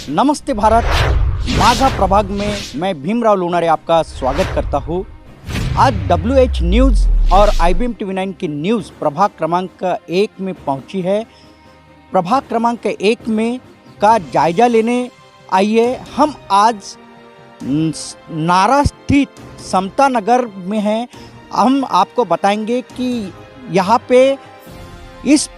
नमस्ते भारत, माझा प्रभाग में मैं भीमराव लोनारे आपका स्वागत करता हूँ। आज WH न्यूज़ और IBM TV9 की न्यूज़ प्रभाग क्रमांक 1 में पहुँची है। प्रभाग क्रमांक 1 में का जायजा लेने आइए। हम आज नारा स्थित समता नगर में हैं। हम आपको बताएंगे कि यहाँ पे इस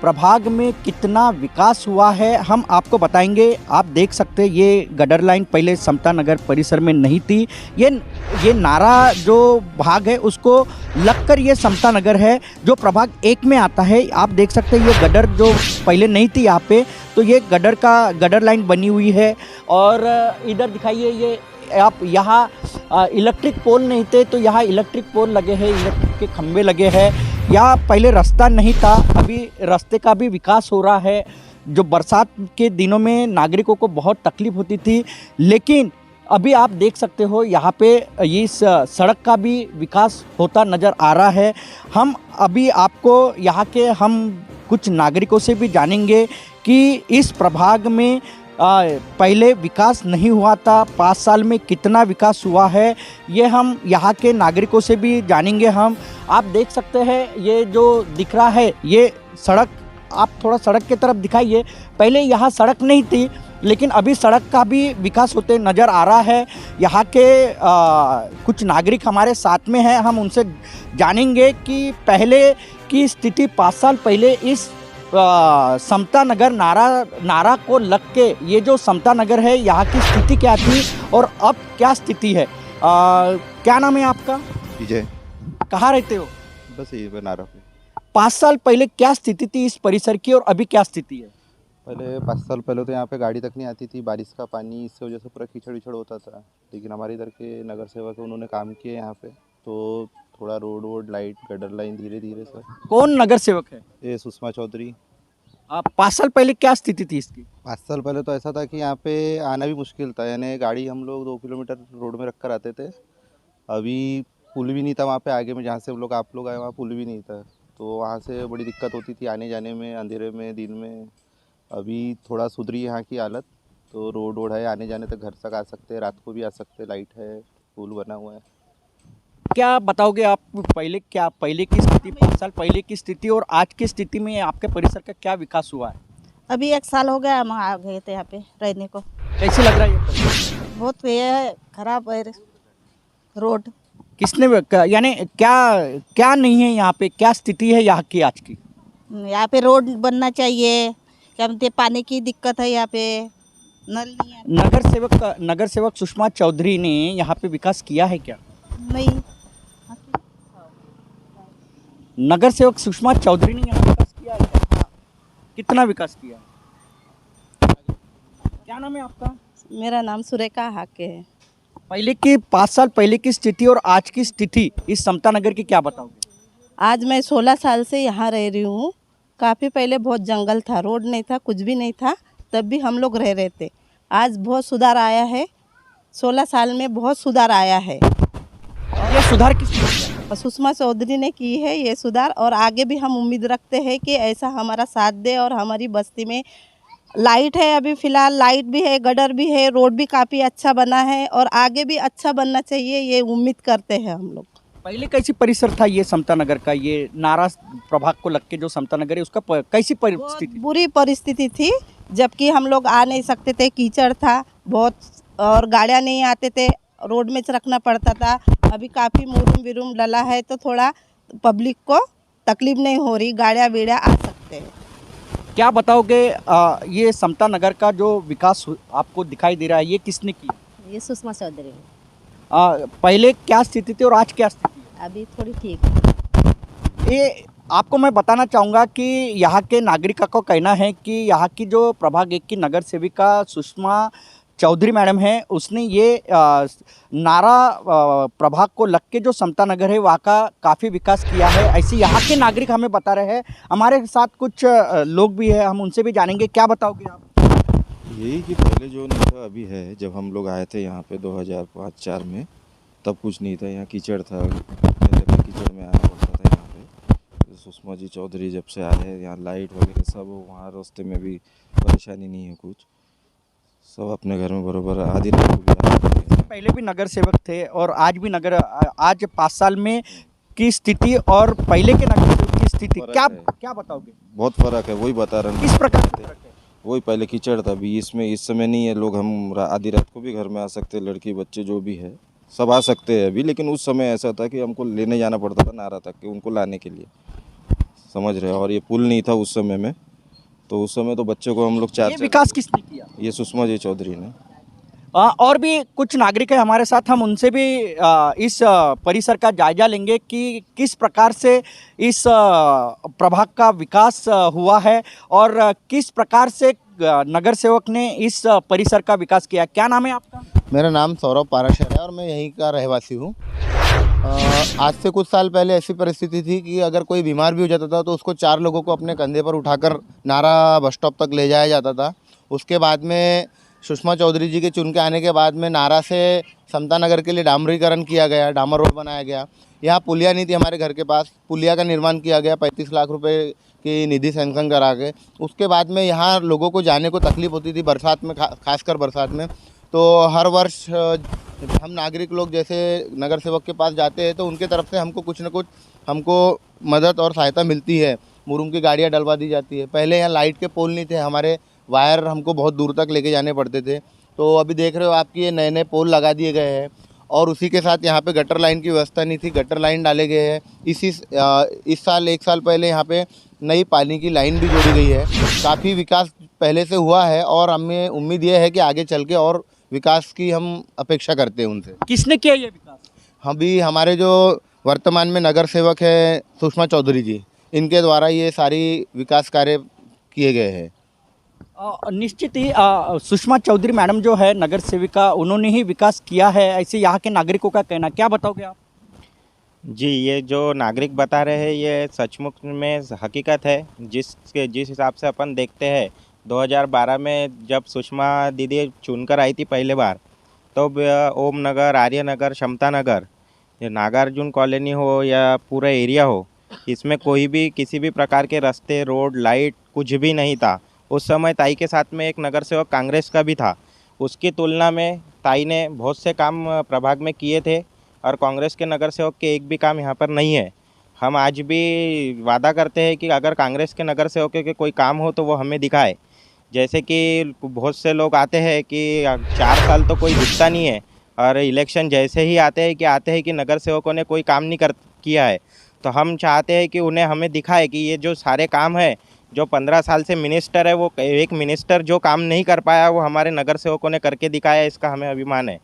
प्रभाग में कितना विकास हुआ है, हम आपको बताएंगे। आप देख सकते हैं ये गडर लाइन पहले समता नगर परिसर में नहीं थी। ये नारा जो भाग है उसको लगकर ये समता नगर है जो प्रभाग 1 में आता है। आप देख सकते हैं ये गडर जो पहले नहीं थी यहाँ पे, तो ये गडर लाइन बनी हुई है। और इधर दिखाइए, ये आप यहाँ इलेक्ट्रिक पोल नहीं थे तो यहाँ इलेक्ट्रिक पोल लगे हैं, इलेक्ट्रिक के खंभे लगे हैं। यहाँ पहले रास्ता नहीं था, अभी रास्ते का भी विकास हो रहा है। जो बरसात के दिनों में नागरिकों को बहुत तकलीफ होती थी, लेकिन अभी आप देख सकते हो यहाँ पे इस सड़क का भी विकास होता नज़र आ रहा है। हम अभी आपको यहाँ के कुछ नागरिकों से भी जानेंगे कि इस प्रभाग में पहले विकास नहीं हुआ था, 5 साल में कितना विकास हुआ है, ये हम यहाँ के नागरिकों से भी जानेंगे। आप देख सकते हैं ये जो दिख रहा है ये सड़क, आप थोड़ा सड़क की तरफ दिखाइए। पहले यहाँ सड़क नहीं थी, लेकिन अभी सड़क का भी विकास होते नज़र आ रहा है। यहाँ के कुछ नागरिक हमारे साथ में हैं, हम उनसे जानेंगे कि पहले की स्थिति 5 साल पहले इस समता नगर नारा को लग के ये जो समता नगर है यहाँ की स्थिति क्या थी और अब क्या स्थिति है। क्या नाम है आपका? विजय। कहाँ रहते हो? बस यही पे नारा पे। 5 साल पहले क्या स्थिति थी इस परिसर की और अभी क्या स्थिति है? पहले 5 साल पहले तो यहाँ पे गाड़ी तक नहीं आती थी, बारिश का पानी इससे वजह से पूरा कीचड़ विचड़ होता था। लेकिन हमारे इधर के नगर सेवक है, उन्होंने काम किए यहाँ पे, तो थोड़ा रोड लाइट गटर लाइन धीरे धीरे सर। कौन नगर सेवक है? ये सुषमा चौधरी। 5 साल पहले क्या स्थिति थी इसकी? 5 साल पहले तो ऐसा था कि यहाँ पे आना भी मुश्किल था, यानी गाड़ी हम लोग 2 किलोमीटर रोड में रख कर आते थे। अभी पुल भी नहीं था वहाँ पे आगे में, जहाँ से हम लोग आप लोग आए वहाँ पुल भी नहीं था, तो वहाँ से बड़ी दिक्कत होती थी आने जाने में, अंधेरे में, दिन में। अभी थोड़ा सुधरी यहाँ की हालत, तो रोड है, आने जाने तक घर तक आ सकते हैं, रात को भी आ सकते हैं, लाइट है, पुल बना हुआ है। क्या बताओगे आप पहले की स्थिति, 5 साल पहले की स्थिति और आज की स्थिति में आपके परिसर का क्या विकास हुआ है? अभी 1 साल हो गया हम आ गए थे यहाँ पे रहने को। कैसे लग रहा है ये परिसर? बहुत ये खराब है रोड। किसने यानी क्या नहीं है यहाँ पे, क्या स्थिति है यहाँ की आज की? यहाँ पे रोड बनना चाहिए। क्या बोलते पानी की दिक्कत है यहाँ पे, नल नहीं है। नगर सेवक सुषमा चौधरी ने यहाँ पे विकास किया है क्या? नहीं। नगर सेवक सुषमा चौधरी ने यहाँ विकास किया है क्या? कितना विकास किया है? क्या नाम है आपका? मेरा नाम सुरेखा हाके है। पहले की 5 साल पहले की स्थिति और आज की स्थिति इस समता नगर की क्या बताओगे? आज मैं 16 साल से यहाँ रह रही हूँ। काफ़ी पहले बहुत जंगल था, रोड नहीं था, कुछ भी नहीं था, तब भी हम लोग रह रहे थे। आज बहुत सुधार आया है, 16 साल में बहुत सुधार आया है। ये सुधार किस? सुषमा चौधरी ने की है ये सुधार, और आगे भी हम उम्मीद रखते हैं कि ऐसा हमारा साथ दे। और हमारी बस्ती में लाइट है, अभी फ़िलहाल लाइट भी है, गटर भी है, रोड भी काफ़ी अच्छा बना है और आगे भी अच्छा बनना चाहिए, ये उम्मीद करते हैं हम लोग। पहले कैसी परिसर था ये समता नगर का? ये नारा प्रभाग को लग के जो समता नगर है उसका कैसी परिस्थिति? बुरी परिस्थिति थी, जबकि हम लोग आ नहीं सकते थे, कीचड़ था बहुत और गाड़ियाँ नहीं आते थे, रोड में रखना पड़ता था। अभी काफ़ी मुरुम विरुम डला है तो थोड़ा पब्लिक को तकलीफ नहीं हो रही, गाड़ियाँ बीड़ियाँ आ सकते हैं। क्या बताओगे ये समता नगर का जो विकास आपको दिखाई दे रहा है ये किसने किया? ये सुषमा चौधरी। पहले क्या स्थिति थी और आज क्या स्थिति है? अभी थोड़ी ठीक है। ये आपको मैं बताना चाहूँगा कि यहाँ के नागरिकों का कहना है कि यहाँ की जो प्रभाग 1 की नगर सेविका सुषमा चौधरी मैडम है, उसने ये नारा प्रभाग को लग के जो समता नगर है वहाँ का काफ़ी विकास किया है। ऐसे यहाँ के नागरिक हमें बता रहे हैं। हमारे साथ कुछ लोग भी हैं, हम उनसे भी जानेंगे। क्या बताओगे आप? यही कि पहले जो नहीं था अभी है। जब हम लोग आए थे यहाँ पे 2005-4 में, तब कुछ नहीं था, यहाँ कीचड़ था, कीचड़ में आना पड़ता था यहाँ पे। सुषमा जी चौधरी जब से आए हैं यहाँ लाइट वगैरह सब, वहाँ रास्ते में भी परेशानी नहीं है कुछ। सब अपने घर में बरोबर आधी रात को भी आ जाते हैं। पहले भी नगर सेवक थे और आज भी आज 5 साल में की स्थिति और पहले के नगर सेवक की स्थिति फर्क क्या है। क्या बताओगे? बहुत फर्क है, वही बता रहे हैं। किस प्रकार से फर्क है? वही पहले कीचड़ था, अभी इसमें इस समय नहीं है। लोग हम आधी रात को भी घर में आ सकते हैं, लड़की बच्चे जो भी है सब आ सकते हैं अभी। लेकिन उस समय ऐसा था कि हमको लेने जाना पड़ता था नारा तक, कि उनको लाने के लिए, समझ रहे हैं। और ये पुल नहीं था उस समय में, तो उस समय तो बच्चों को हम लोग ये विकास किसने किया? ये सुषमा जी चौधरी ने। और भी कुछ नागरिक है हमारे साथ, हम उनसे भी इस परिसर का जायजा लेंगे कि किस प्रकार से इस प्रभाग का विकास हुआ है और किस प्रकार से नगर सेवक ने इस परिसर का विकास किया। क्या नाम है आपका? मेरा नाम सौरभ पाराशर है और मैं यहीं का रहवासी हूँ। आज से कुछ साल पहले ऐसी परिस्थिति थी कि अगर कोई बीमार भी हो जाता था तो उसको 4 लोगों को अपने कंधे पर उठाकर नारा बस स्टॉप तक ले जाया जाता था। उसके बाद में सुषमा चौधरी जी के चुन के आने के बाद में नारा से समता नगर के लिए डामरीकरण किया गया, डामर रोड बनाया गया। यहाँ पुलिया नहीं थी हमारे घर के पास, पुलिया का निर्माण किया गया 35 लाख रुपए की निधि सैंक्शन करा के। उसके बाद में यहाँ लोगों को जाने को तकलीफ होती थी बरसात में, खासकर बरसात में। तो हर वर्ष हम नागरिक लोग जैसे नगर सेवक के पास जाते हैं तो उनके तरफ से हमको कुछ न कुछ हमको मदद और सहायता मिलती है। मुरुम की गाड़ियाँ डलवा दी जाती है। पहले यहाँ लाइट के पोल नहीं थे, हमारे वायर हमको बहुत दूर तक लेके जाने पड़ते थे। तो अभी देख रहे हो आपकी ये नए नए पोल लगा दिए गए हैं और उसी के साथ यहाँ पे गटर लाइन की व्यवस्था नहीं थी, गटर लाइन डाले गए हैं। इस साल 1 साल पहले यहाँ पे नई पानी की लाइन भी जोड़ी गई है। काफ़ी विकास पहले से हुआ है और हमें उम्मीद ये है कि आगे चल के और विकास की हम अपेक्षा करते हैं उनसे। किसने किया ये विकास? अभी हमारे जो वर्तमान में नगर सेवक है सुषमा चौधरी जी, इनके द्वारा ये सारी विकास कार्य किए गए हैं। निश्चित ही सुषमा चौधरी मैडम जो है नगर सेविका, उन्होंने ही विकास किया है, ऐसे यहाँ के नागरिकों का कहना। क्या बताओगे आप? जी, ये जो नागरिक बता रहे हैं ये सचमुच में हकीकत है। जिस हिसाब से अपन देखते हैं 2012 में जब सुषमा दीदी चुनकर आई थी पहले बार, तो ओम नगर, आर्य नगर, समता नगर, ये नागार्जुन कॉलोनी हो या पूरा एरिया हो, इसमें कोई भी किसी भी प्रकार के रास्ते, रोड, लाइट कुछ भी नहीं था। उस समय ताई के साथ में एक नगर सेवक कांग्रेस का भी था। उसकी तुलना में ताई ने बहुत से काम प्रभाग में किए थे और कांग्रेस के नगर सेवक के एक भी काम यहाँ पर नहीं है। हम आज भी वादा करते हैं कि अगर कांग्रेस के नगर सेवकों के कोई काम हो तो वो हमें दिखाए। जैसे कि बहुत से लोग आते हैं कि 4 साल तो कोई दिखता नहीं है और इलेक्शन जैसे ही आते हैं कि नगर सेवकों ने कोई काम नहीं किया है। तो हम चाहते हैं कि उन्हें हमें दिखाए कि ये जो सारे काम है, जो 15 साल से मिनिस्टर है, वो एक मिनिस्टर जो काम नहीं कर पाया वो हमारे नगर सेवकों ने करके दिखाया, इसका हमें अभिमान है।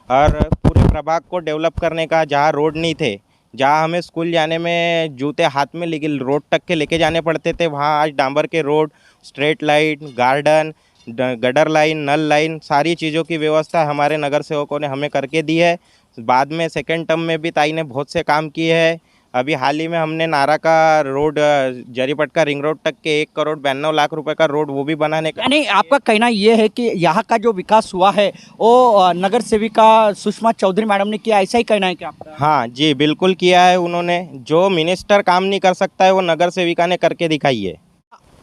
और पूरे प्रभाग को डेवलप करने का, जहाँ रोड नहीं थे, जहाँ हमें स्कूल जाने में जूते हाथ में लेके रोड तक के लेके जाने पड़ते थे, वहाँ आज डांबर के road, street light, garden, gutter line, नल लाइन, सारी चीज़ों की व्यवस्था हमारे नगर सेवकों ने हमें करके दी है। बाद में सेकेंड टर्म में भी ताई ने बहुत से काम किए हैं। अभी हाल ही में हमने नारा का रोड, जरीपटका रिंग रोड तक के 1,92,00,000 रुपए का रोड वो भी बनाने का। यानी आपका कहना ये है कि यहाँ का जो विकास हुआ है वो नगर सेविका सुषमा चौधरी मैडम ने किया, ऐसा ही कहना है क्या आपका? हाँ जी, बिल्कुल किया है उन्होंने। जो मिनिस्टर काम नहीं कर सकता है वो नगर सेविका ने करके दिखाई है।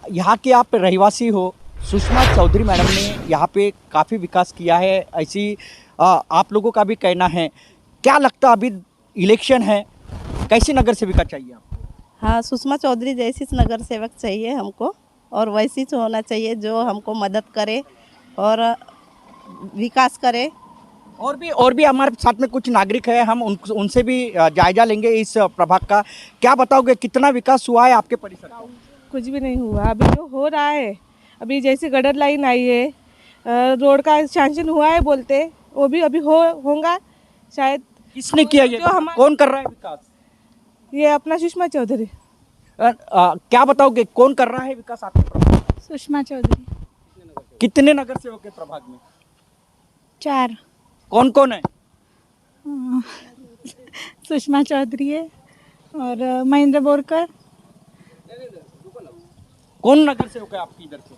यहाँ के आप रहवासी हो, सुषमा चौधरी मैडम ने यहाँ पे काफ़ी विकास किया है, ऐसी आप लोगों का भी कहना है। क्या लगता है, अभी इलेक्शन है, कैसी नगर सेविका चाहिए आपको? हाँ, सुषमा चौधरी जैसी नगर सेवक चाहिए हमको और वैसी होना चाहिए जो हमको मदद करे और विकास करे। और भी हमारे साथ में कुछ नागरिक है, हम उनसे भी जायजा लेंगे इस प्रभाग का। क्या बताओगे, कितना विकास हुआ है आपके परिसर का? कुछ भी नहीं हुआ। अभी जो हो रहा है, अभी जैसे गटर लाइन आई है, रोड का सैंक्शन हुआ है बोलते, वो भी अभी होगा शायद। किसने किया ये? कौन कर रहा है विकास? ये अपना सुषमा चौधरी। क्या बताओगे, कौन कर रहा है विकास आपके प्रभाग में? सुषमा चौधरी। कितने नगर सेवक है प्रभाग में? 4। कौन कौन है? सुषमा चौधरी है और महेंद्र बोरकर। कौन नगर सेवक है आपकी इधर से?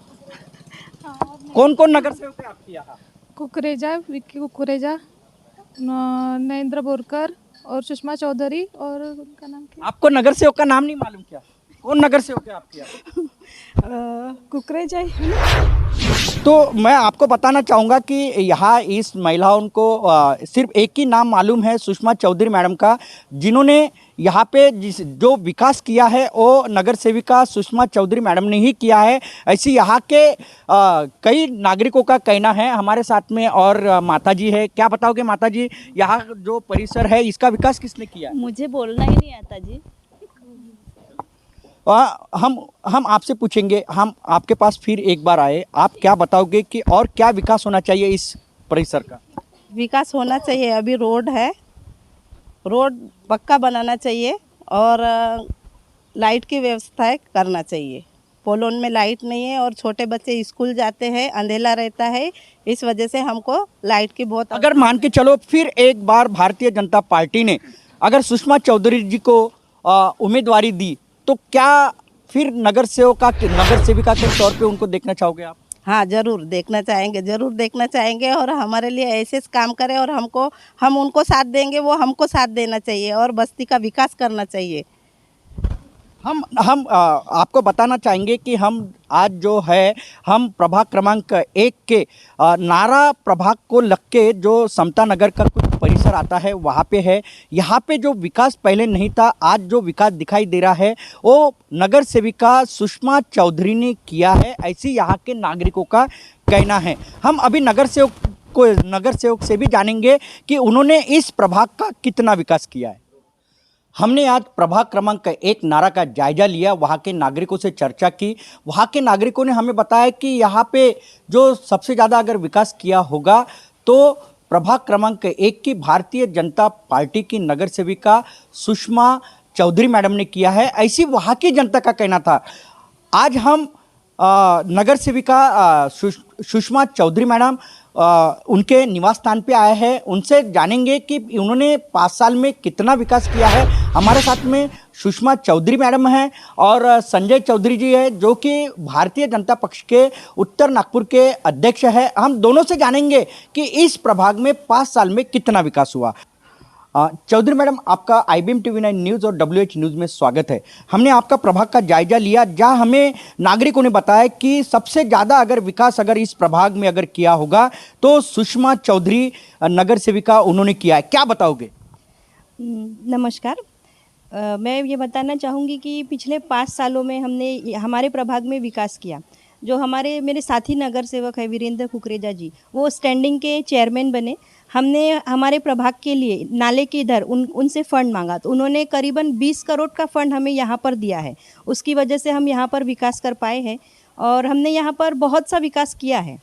कौन कौन नगर सेवक है आपके यहाँ? कुकरेजा, विक्की कुकरेजा, नरेंद्र बोरकर और सुषमा चौधरी, और उनका नाम क्या? आपको नगर सेवक का नाम नहीं मालूम क्या? कौन नगर सेवक है आपके यहाँ? कुकरेजा तो मैं आपको बताना चाहूँगा कि यहाँ इस महिलाओं को सिर्फ एक ही नाम मालूम है, सुषमा चौधरी मैडम का, जिन्होंने यहाँ पे जो विकास किया है वो नगर सेविका सुषमा चौधरी मैडम ने ही किया है। ऐसे यहाँ के कई नागरिकों का कहना है। हमारे साथ में और माता जी है। क्या बताओगे माता जी, यहाँ जो परिसर है इसका विकास किसने किया है? मुझे बोलना ही नहीं आता जी। हम आपसे पूछेंगे, हम आपके पास फिर एक बार आए, आप क्या बताओगे कि और क्या विकास होना चाहिए इस परिसर का? विकास होना चाहिए। अभी रोड है, रोड पक्का बनाना चाहिए और लाइट की व्यवस्था करना चाहिए। पोलोन में लाइट नहीं है और छोटे बच्चे स्कूल जाते हैं, अंधेला रहता है, इस वजह से हमको लाइट की बहुत। अगर मान के चलो फिर एक बार भारतीय जनता पार्टी ने अगर सुषमा चौधरी जी को उम्मीदवारी दी तो क्या फिर नगर सेविका के तौर पे उनको देखना चाहोगे आप? हाँ, ज़रूर देखना चाहेंगे, ज़रूर देखना चाहेंगे और हमारे लिए ऐसे काम करें और हम उनको साथ देंगे, वो हमको साथ देना चाहिए और बस्ती का विकास करना चाहिए। हम आपको बताना चाहेंगे कि हम आज जो है हम प्रभाग क्रमांक 1 के नारा प्रभाग को लग के जो समता नगर का कुछ परिसर आता है वहाँ पे है। यहाँ पे जो विकास पहले नहीं था, आज जो विकास दिखाई दे रहा है वो नगर सेविका सुषमा चौधरी ने किया है, ऐसी यहाँ के नागरिकों का कहना है। हम अभी नगर सेवक से भी जानेंगे कि उन्होंने इस प्रभाग का कितना विकास किया है। हमने आज प्रभाग क्रमांक 1 नारा का जायजा लिया, वहाँ के नागरिकों से चर्चा की। वहाँ के नागरिकों ने हमें बताया कि यहाँ पे जो सबसे ज़्यादा अगर विकास किया होगा तो प्रभाग क्रमांक 1 की भारतीय जनता पार्टी की नगर सेविका सुषमा चौधरी मैडम ने किया है, ऐसी वहाँ की जनता का कहना था। आज हम नगर सेविका सुषमा चौधरी मैडम उनके निवास स्थान पे आए हैं, उनसे जानेंगे कि उन्होंने 5 साल में कितना विकास किया है। हमारे साथ में सुषमा चौधरी मैडम हैं और संजय चौधरी जी है जो कि भारतीय जनता पक्ष के उत्तर नागपुर के अध्यक्ष है। हम दोनों से जानेंगे कि इस प्रभाग में 5 साल में कितना विकास हुआ। चौधरी मैडम, आपका IBM TV9 न्यूज़ और WH न्यूज़ में स्वागत है। हमने आपका प्रभाग का जायजा लिया, जहां हमें नागरिकों ने बताया कि सबसे ज़्यादा अगर विकास अगर इस प्रभाग में अगर किया होगा तो सुषमा चौधरी नगर सेविका उन्होंने किया है। क्या बताओगे? नमस्कार। मैं ये बताना चाहूँगी कि पिछले 5 सालों में हमने हमारे प्रभाग में विकास किया। जो मेरे साथी नगर सेवक है वीरेंद्र कुकरेजा जी, वो स्टैंडिंग के चेयरमैन बने। हमने हमारे प्रभाग के लिए नाले के इधर उनसे फ़ंड मांगा तो उन्होंने करीबन 20 करोड़ का फ़ंड हमें यहाँ पर दिया है। उसकी वजह से हम यहाँ पर विकास कर पाए हैं और हमने यहाँ पर बहुत सा विकास किया है।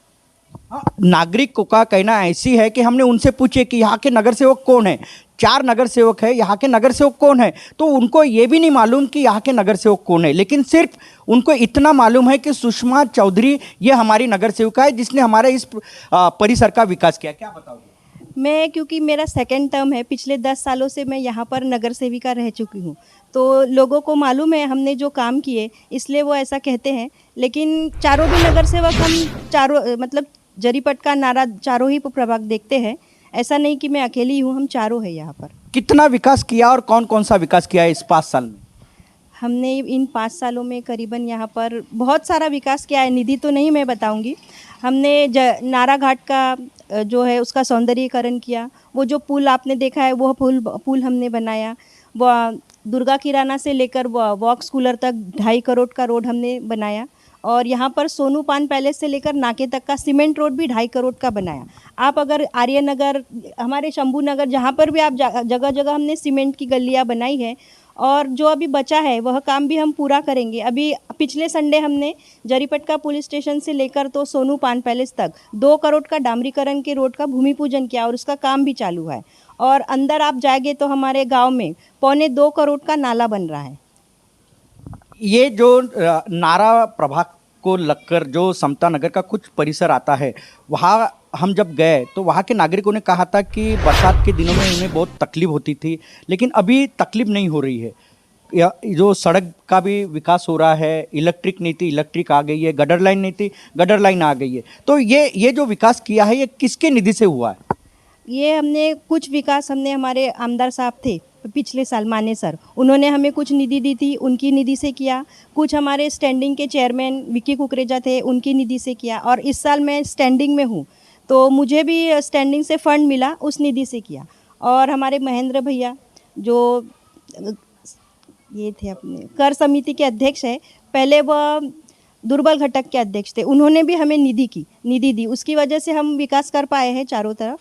नागरिकों का कहना ऐसी है कि हमने उनसे पूछे कि यहाँ के नगर सेवक कौन है। 4 नगर सेवक है, यहाँ के नगर सेवक कौन है, तो उनको ये भी नहीं मालूम कि यहाँ के नगर सेवक कौन है, लेकिन सिर्फ उनको इतना मालूम है कि सुषमा चौधरी ये हमारी नगर सेविका है जिसने हमारे इस परिसर का विकास किया। क्या बताओगे? क्योंकि मेरा सेकंड टर्म है, पिछले 10 सालों से मैं यहाँ पर नगर सेविका रह चुकी हूँ, तो लोगों को मालूम है हमने जो काम किए, इसलिए वो ऐसा कहते हैं। लेकिन चारों भी नगर सेवक हम चारों मतलब जरीपट का नारा चारों ही प्रभाग देखते हैं। ऐसा नहीं कि मैं अकेली हूँ, हम चारों हैं यहाँ पर। कितना विकास किया और कौन कौन सा विकास किया है इस 5 साल में? हमने इन 5 सालों में करीबन यहाँ पर बहुत सारा विकास किया है। निधि तो नहीं मैं बताऊँगी। हमने नारा घाट का जो है उसका सौंदर्यीकरण किया। वो जो पुल आपने देखा है वो पुल हमने बनाया। वो दुर्गा किराना से लेकर वॉक्स कूलर तक 2.5 करोड़ का रोड हमने बनाया। और यहाँ पर सोनू पान पैलेस से लेकर नाके तक का सीमेंट रोड भी 2.5 करोड़ का बनाया। आप अगर आर्य नगर, हमारे शंभू नगर, जहाँ पर भी आप जगह जगह हमने सीमेंट की गलियाँ बनाई है। और जो अभी बचा है वह काम भी हम पूरा करेंगे। अभी पिछले संडे हमने जरीपटका पुलिस स्टेशन से लेकर तो सोनू पान पैलेस तक 2 करोड़ का डामरीकरण के रोड का भूमि पूजन किया और उसका काम भी चालू है। और अंदर आप जाएंगे तो हमारे गांव में 2.25 करोड़ का नाला बन रहा है। ये जो नारा प्रभाग को लगकर जो समता नगर का कुछ परिसर आता है, वहाँ हम जब गए तो वहाँ के नागरिकों ने कहा था कि बरसात के दिनों में उन्हें बहुत तकलीफ होती थी, लेकिन अभी तकलीफ नहीं हो रही है। जो सड़क का भी विकास हो रहा है, इलेक्ट्रिक नहीं थी, इलेक्ट्रिक आ गई है, गटर लाइन नहीं थी, गटर लाइन आ गई है। तो ये जो विकास किया है ये किसके निधि से हुआ है? ये हमने कुछ विकास हमने हमारे आमदार साहब थे पिछले साल मानेसर, उन्होंने हमें कुछ निधि दी थी, उनकी निधि से किया। कुछ हमारे स्टैंडिंग के चेयरमैन विक्की कुकरेजा थे, उनकी निधि से किया। और इस साल मैं स्टैंडिंग में हूँ तो मुझे भी स्टैंडिंग से फंड मिला, उस निधि से किया। और हमारे महेंद्र भैया जो ये थे अपने कर समिति के अध्यक्ष है, पहले वह दुर्बल घटक के अध्यक्ष थे, उन्होंने भी हमें निधि दी, उसकी वजह से हम विकास कर पाए हैं चारों तरफ।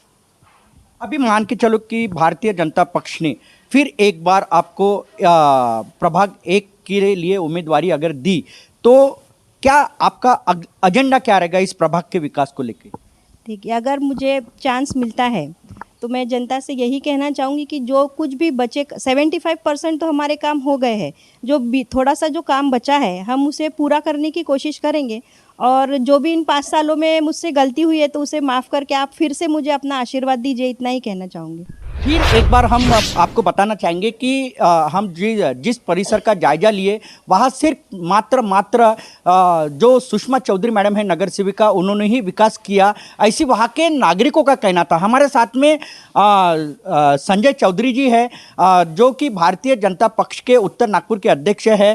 अभी मान के चलो कि भारतीय जनता पक्ष ने फिर एक बार आपको प्रभाग 1 के लिए उम्मीदवारी अगर दी तो क्या आपका एजेंडा क्या रहेगा इस प्रभाग के विकास को लेकर? ठीक है, अगर मुझे चांस मिलता है तो मैं जनता से यही कहना चाहूँगी कि जो कुछ भी बचे 75% तो हमारे काम हो गए हैं, जो भी थोड़ा सा जो काम बचा है हम उसे पूरा करने की कोशिश करेंगे। और जो भी इन 5 सालों में मुझसे गलती हुई है तो उसे माफ़ करके आप फिर से मुझे अपना आशीर्वाद दीजिए, इतना ही कहना चाहूँगी। फिर एक बार हम आपको बताना चाहेंगे कि हम जिस परिसर का जायजा लिए वहाँ सिर्फ मात्र जो सुषमा चौधरी मैडम है नगर सेविका, उन्होंने ही विकास किया, ऐसी वहाँ के नागरिकों का कहना था। हमारे साथ में संजय चौधरी जी है जो कि भारतीय जनता पक्ष के उत्तर नागपुर के अध्यक्ष है।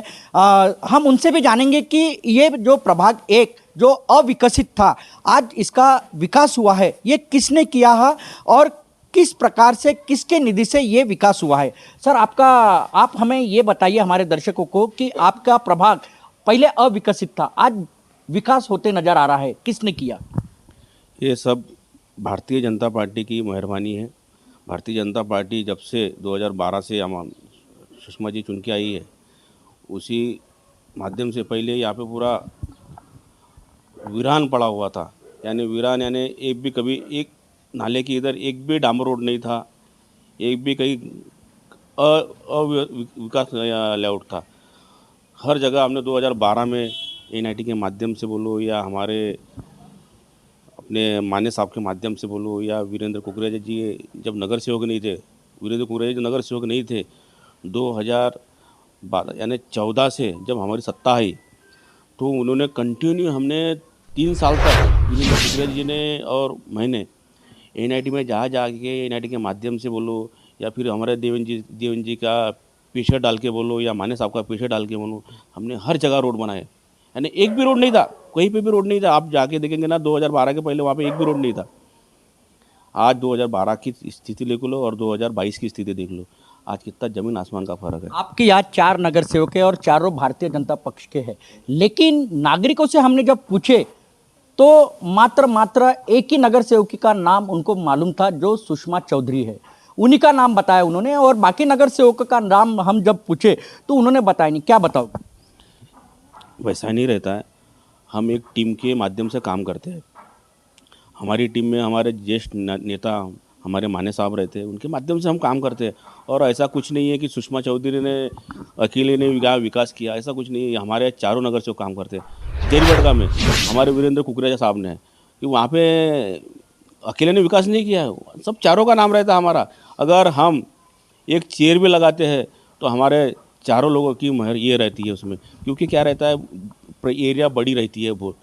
हम उनसे भी जानेंगे कि ये जो प्रभाग 1 जो अविकसित था, आज इसका विकास हुआ है, ये किसने किया है और किस प्रकार से, किसके निधि से ये विकास हुआ है। सर आप हमें ये बताइए हमारे दर्शकों को कि आपका प्रभाग पहले अविकसित था, आज विकास होते नजर आ रहा है, किसने किया? ये सब भारतीय जनता पार्टी की मेहरबानी है। भारतीय जनता पार्टी जब से 2012 से सुषमा जी चुन के आई है, उसी माध्यम से पहले यहाँ पे पूरा वीरान पड़ा हुआ था। यानी वीरान यानी एक भी कभी एक नाले के इधर एक भी डामर रोड नहीं था, एक भी कहीं अविकास लेआउट था। हर जगह हमने 2012 में एनआईटी के माध्यम से बोलो या हमारे अपने मान्य साहब के माध्यम से बोलो या वीरेंद्र कुकरेजा जी जब नगर सेवक नहीं थे, वीरेंद्र कुकरेजा नगर सेवक नहीं थे, 2012 यानी 14 से जब हमारी सत्ता आई तो उन्होंने कंटिन्यू, हमने 3 साल तक वीरेंद्र कुकरेजा जी ने और मैंने एनआईटी में जाके एनआईटी के माध्यम से बोलो या फिर हमारे देवन जी का प्रेशर डाल के बोलो या माने साहब का प्रेशर डाल के बोलो, हमने हर जगह रोड बनाए। यानी एक भी रोड नहीं था, कहीं पे भी रोड नहीं था। आप जाके देखेंगे ना 2012 के पहले वहाँ पे एक भी रोड नहीं था। आज 2012 की स्थिति देख लो और 2022 की स्थिति देख लो, आज कितना ज़मीन आसमान का फर्क है। आपके यहाँ 4 नगर सेवक है और चारों भारतीय जनता पक्ष के हैं, लेकिन नागरिकों से हमने जब पूछे तो मात्र एक ही नगर सेवकी का नाम उनको मालूम था जो सुषमा चौधरी है, उन्हीं का नाम बताया उन्होंने। और बाकी नगर सेवकों का नाम हम जब पूछे तो उन्होंने बताया नहीं। क्या बताओगे? वैसा नहीं रहता है, हम एक टीम के माध्यम से काम करते हैं। हमारी टीम में हमारे ज्येष्ठ नेता हमारे माने साहब रहते हैं, उनके माध्यम से हम काम करते हैं। और ऐसा कुछ नहीं है कि सुषमा चौधरी ने अकेले ने विकास किया, ऐसा कुछ नहीं है। हमारे चारों नगर से काम करते हैं। जेरीबटका में हमारे वीरेंद्र कुकरेजा साहब ने कि वहाँ पे अकेले ने विकास नहीं किया है, सब चारों का नाम रहता है हमारा। अगर हम एक चेयर भी लगाते हैं तो हमारे चारों लोगों की महर ये रहती है उसमें, क्योंकि क्या रहता है एरिया बड़ी रहती है बहुत,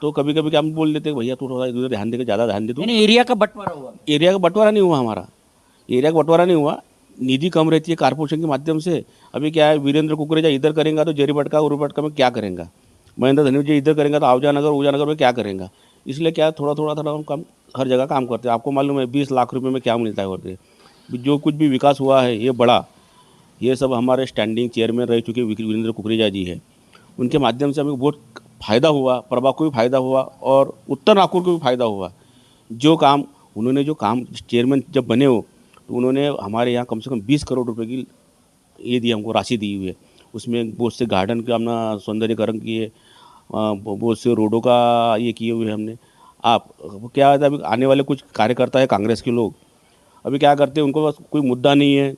तो कभी कभी क्या हम बोल देते हैं भैया थोड़ा इधर ध्यान देकर ज़्यादा ध्यान दे दो। एरिया का बंटवारा हुआ? एरिया का बंटवारा नहीं हुआ, हमारा एरिया का बंटवारा नहीं हुआ, निधि कम रहती है कारपोरेशन के माध्यम से। अभी क्या है, वीरेंद्र कुकरेजा इधर करेंगे तो जेरीबटका उरुबटका में क्या करेंगा, महेंद्र धनी जी इधर करेंगे तो आवजानगर ऊर्जानगर में क्या करेंगा। इसलिए क्या थोड़ा हम काम हर जगह काम करते हैं। आपको मालूम है 20 लाख रुपए में क्या मिलता है करके, जो कुछ भी विकास हुआ है ये बड़ा, ये सब हमारे स्टैंडिंग चेयरमैन रह चुके वीरेंद्र कुकरेजा जी है, उनके माध्यम से हमें बहुत फ़ायदा हुआ, प्रभाग को भी फ़ायदा हुआ और उत्तर नागपुर को भी फ़ायदा हुआ। जो काम उन्होंने चेयरमैन जब बने हो तो उन्होंने हमारे यहाँ कम से कम 20 करोड़ रुपए की ये दी, हमको राशि दी हुई है। उसमें बहुत से गार्डन का अपना सौंदर्यकरण किए, बहुत से रोडों का ये किए हुए हमने। आप क्या है, अभी आने वाले कुछ कार्यकर्ता है कांग्रेस के लोग, अभी क्या करते हैं, उनको बस कोई मुद्दा नहीं है,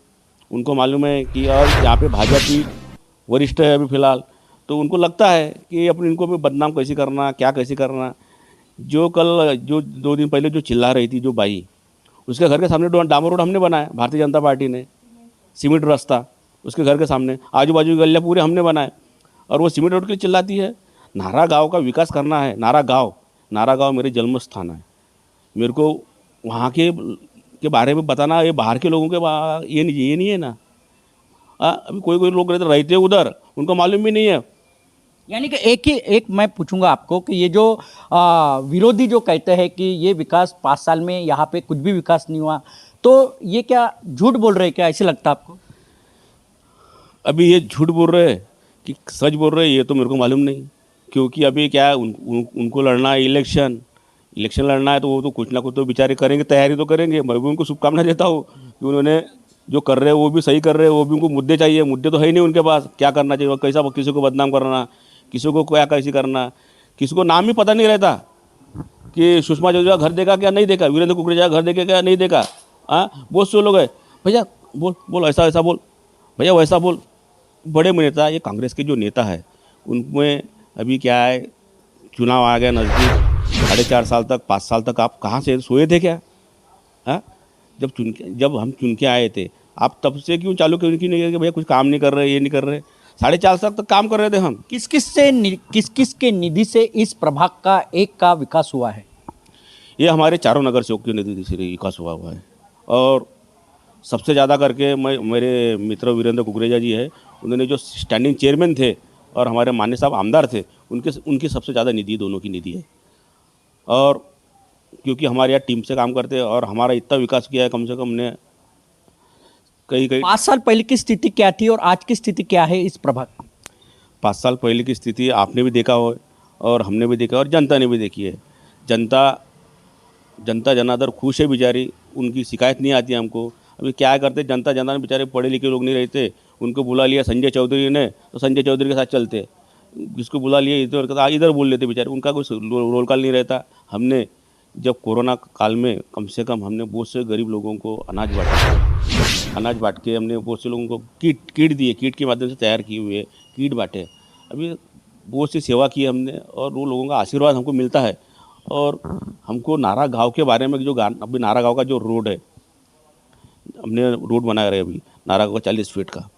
उनको मालूम है कि और यहाँ पे भाजपा की वरिष्ठ है अभी फ़िलहाल, तो उनको लगता है कि अपने इनको भी बदनाम कैसे करना, क्या कैसे करना। जो 2 दिन पहले जो चिल्ला रही थी जो बाई, उसके घर के सामने डामर रोड हमने बनाया, भारतीय जनता पार्टी ने, सीमेंट रास्ता उसके घर के सामने, आजू बाजू की गलियाँ पूरे हमने बनाए, और वो सीमेंट रोड के लिए चिल्लाती है। नारा गाँव का विकास करना है, नारा गाँव मेरे जन्म स्थान है, मेरे को वहाँ के बारे में बताना, ये बाहर के लोगों के ये नहीं है ना, अभी कोई कोई लोग रहते हैं उधर, उनको मालूम भी नहीं है। यानी कि एक मैं पूछूंगा आपको कि ये जो विरोधी जो कहते हैं कि ये विकास 5 साल में यहाँ पे कुछ भी विकास नहीं हुआ, तो ये क्या झूठ बोल रहे हैं क्या, ऐसे लगता है आपको? अभी ये झूठ बोल रहे हैं कि सच बोल रहे हैं ये तो मेरे को मालूम नहीं, क्योंकि अभी क्या है उनको लड़ना है इलेक्शन लड़ना है, तो वो तो कुछ ना कुछ तो बेचारे करेंगे, तैयारी तो करेंगे। मैं भी उनको शुभकामना देता हूँ कि उन्होंने जो कर रहे हैं वो भी सही कर रहे हैं। वो भी उनको मुद्दे चाहिए, मुद्दे तो है ही नहीं उनके पास, क्या करना चाहिए, कैसा किसी को बदनाम करना, किसी को क्या कैसे करना, किसी को नाम ही पता नहीं रहता कि सुषमा चौधरी का घर देखा क्या नहीं देखा, वीरेंद्र कुकरेजा का घर देखा क्या नहीं देखा। हाँ, बहुत से लोग हैं, भैया बोल ऐसा ऐसा बोल, भैया वैसा बोल। बड़े नेता, ये कांग्रेस के जो नेता है उनमें अभी क्या है, चुनाव आ गया नज़दीक, 4.5 साल तक 5 साल तक आप कहाँ से सोए थे क्या? हाँ, जब हम चुन के आए थे, आप तब से क्यों चालू क्यों नहीं किया कि भैया कुछ काम नहीं कर रहे, ये नहीं कर रहे? 4.5 साल तक काम कर रहे थे हम। किस किस के निधि से इस प्रभाग का एक का विकास हुआ है? ये हमारे चारों नगर सेवक की निधि से विकास हुआ है। और सबसे ज़्यादा करके मेरे मित्र वीरेंद्र कुकरेजा जी है, उन्होंने जो स्टैंडिंग चेयरमैन थे और हमारे मान्य साहब आमदार थे, उनकी सबसे ज़्यादा निधि, दोनों की निधि है। और क्योंकि हमारे यहाँ टीम से काम करते हैं और हमारा इतना विकास किया है, कम से कम ने कई 5 साल पहले की स्थिति क्या थी और आज की स्थिति क्या है इस प्रभाग? 5 साल पहले की स्थिति आपने भी देखा हो और हमने भी देखा और जनता ने भी देखी है। जनता जनार्दन खुश है बेचारी, उनकी शिकायत नहीं आती हमको। अभी क्या करते, जनता जनार्दन बेचारे पढ़े लिखे लोग नहीं रहते, उनको बुला लिया संजय चौधरी ने तो संजय चौधरी के साथ चलते, जिसको बुला लिया इधर बोल लेते बेचारे, उनका कोई रोल कॉल नहीं रहता। हमने जब कोरोना काल में कम से कम हमने बहुत से गरीब लोगों को अनाज बांट के हमने बहुत से लोगों को किट दिए, किट के माध्यम से तैयार किए हुए किट बांटे। अभी बहुत सी सेवा की हमने और वो लोगों का आशीर्वाद हमको मिलता है। और हमको नारा गाँव के बारे में जो अभी नारा गाँव का जो रोड है, हमने रोड बना रहे अभी नारा गाँव का 40 फीट का,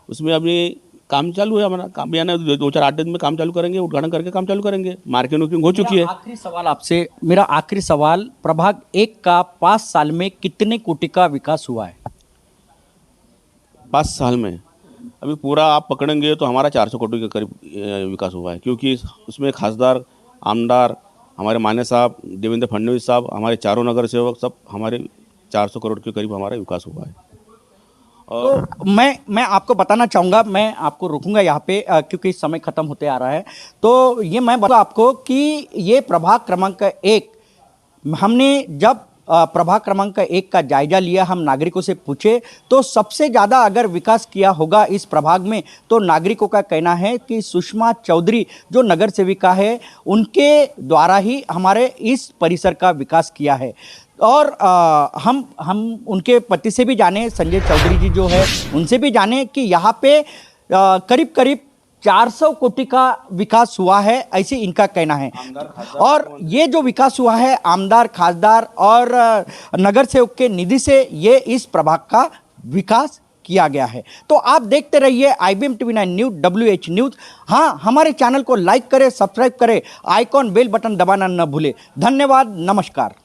उसमें अभी काम चालू है हमारा। काम भी आना 2-4-8 दिन में काम चालू करेंगे, उद्घाटन करके काम चालू करेंगे। मार्किंग हो चुकी है। आखिरी सवाल आपसे, मेरा आखिरी सवाल, प्रभाग 1 का 5 साल में कितने कोटि का विकास हुआ है? 5 साल में अभी पूरा आप पकड़ेंगे तो हमारा 400 करोड़ के करीब विकास हुआ है, क्योंकि उसमें खासदार आमदार हमारे मान्य साहब, देवेंद्र फडणवीस साहब, हमारे चारों नगर सेवक, सब हमारे 400 करोड़ के करीब हमारा विकास हुआ है। और तो मैं आपको बताना चाहूँगा, मैं आपको रोकूंगा यहाँ पे क्योंकि समय खत्म होते आ रहा है। तो ये मैं बता आपको कि ये प्रभाग क्रमांक 1, हमने जब प्रभाग क्रमांक 1 का जायजा लिया, हम नागरिकों से पूछे तो सबसे ज़्यादा अगर विकास किया होगा इस प्रभाग में तो नागरिकों का कहना है कि सुषमा चौधरी जो नगर सेविका है उनके द्वारा ही हमारे इस परिसर का विकास किया है। और हम उनके पति से भी जाने, संजय चौधरी जी जो है उनसे भी जाने कि यहाँ पे करीब 400 कोटि का विकास हुआ है, ऐसे इनका कहना है। और ये जो विकास हुआ है आमदार, खासदार और नगर सेवक के निधि से ये इस प्रभाग का विकास किया गया है। तो आप देखते रहिए IBM TV9 news, WH news. हाँ, हमारे चैनल को लाइक करें, सब्सक्राइब करें, आइकॉन बेल बटन दबाना न भूलें। धन्यवाद, नमस्कार।